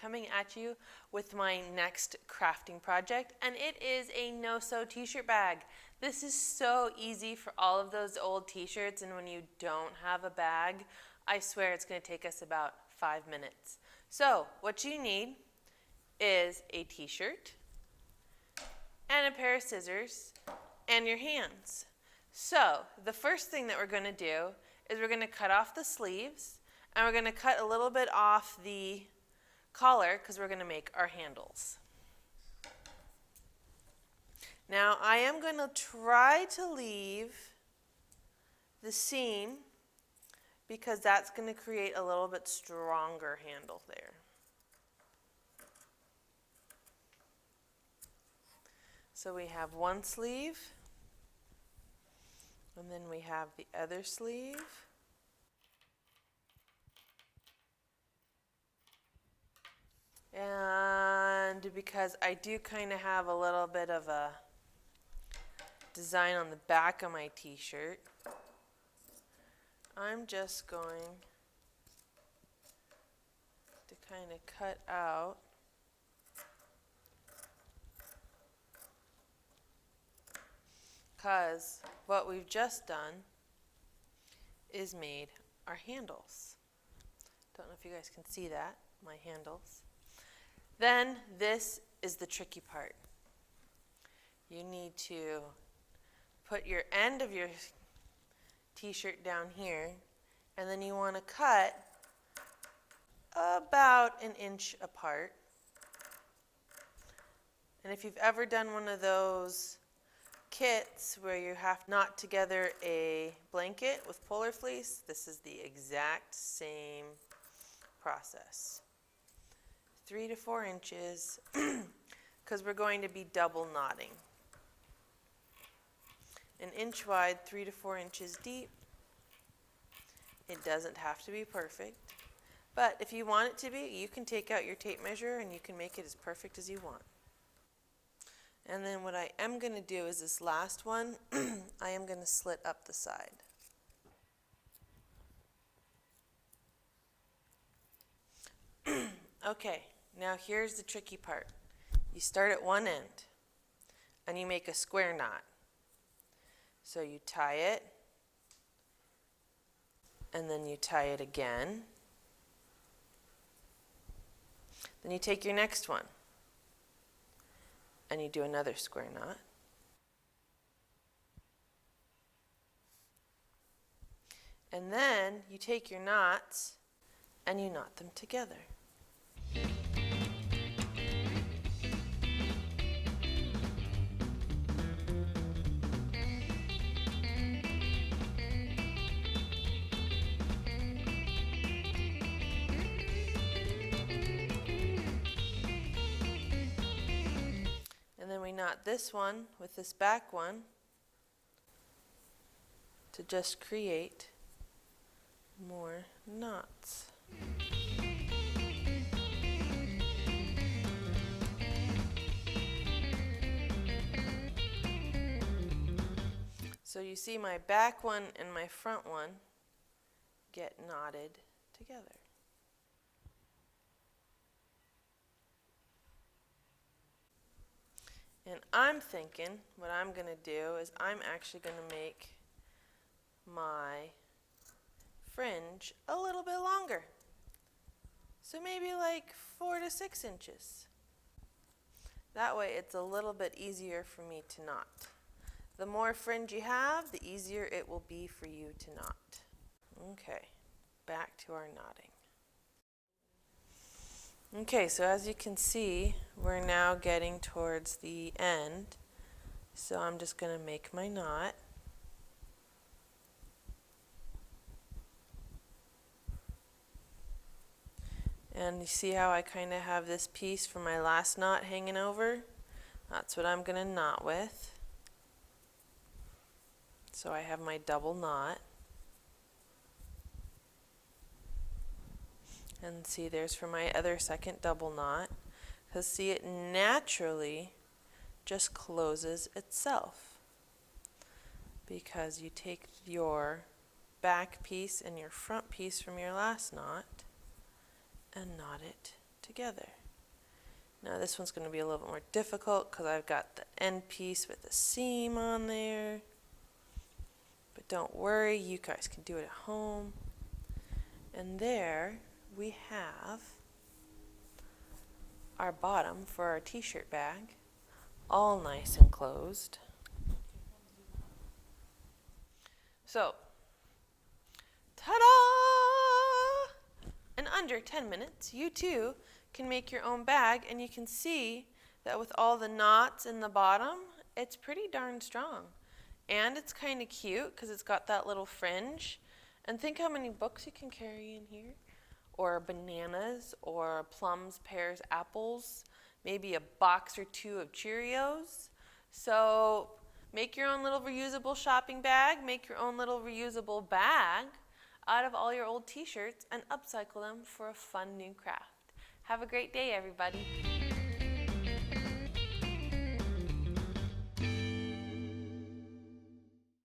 coming at you with my next crafting project, and it is a no-sew t-shirt bag. This is so easy for all of those old t-shirts, and when you don't have a bag, I swear it's going to take us about 5 minutes. So what you need is a t-shirt and a pair of scissors and your hands. So the first thing that we're going to do is we're going to cut off the sleeves, and we're going to cut a little bit off the collar because we're going to make our handles. Now I am going to try to leave the seam because that's going to create a little bit stronger handle there. So we have one sleeve, and then we have the other sleeve. And because I do kind of have a little bit of a design on the back of my t-shirt, I'm just going to kind of cut out because what we've just done is made our handles. Don't know if you guys can see that, my handles. Then this is the tricky part. You need to put your end of your t-shirt down here, and then you want to cut about 1 inch apart. And if you've ever done one of those kits where you have to knot together a blanket with polar fleece, this is the exact same process. 3 to 4 inches because we're going to be double knotting. 1 inch wide, 3 to 4 inches deep. It doesn't have to be perfect, but if you want it to be, you can take out your tape measure and you can make it as perfect as you want. And then what I am going to do is this last one, I am going to slit up the side. Okay, now here's the tricky part. You start at one end and you make a square knot. So you tie it, and then you tie it again. Then you take your next one and you do another square knot. And then you take your knots and you knot them together. And then we knot this one with this back one to just create more knots. So you see my back one and my front one get knotted together. And I'm thinking what I'm going to do is I'm actually going to make my fringe a little bit longer. So maybe like 4 to 6 inches. That way it's a little bit easier for me to knot. The more fringe you have, the easier it will be for you to knot. Okay, back to our knotting. Okay, so as you can see, we're now getting towards the end. So I'm just going to make my knot. And you see how I kind of have this piece from my last knot hanging over? That's what I'm going to knot with. So I have my double knot. And see, there's for my other second double knot. Because see, it naturally just closes itself. Because you take your back piece and your front piece from your last knot and knot it together. Now this one's going to be a little bit more difficult because I've got the end piece with the seam on there. But don't worry, you guys can do it at home. And there we have our bottom for our t-shirt bag, all nice and closed. So, ta-da! In under 10 minutes, you too can make your own bag, and you can see that with all the knots in the bottom, it's pretty darn strong. And it's kind of cute because it's got that little fringe. And think how many books you can carry in here, or bananas, or plums, pears, apples, maybe a box or two of Cheerios. So make your own little reusable shopping bag, make your own little reusable bag out of all your old t-shirts and upcycle them for a fun new craft. Have a great day, everybody.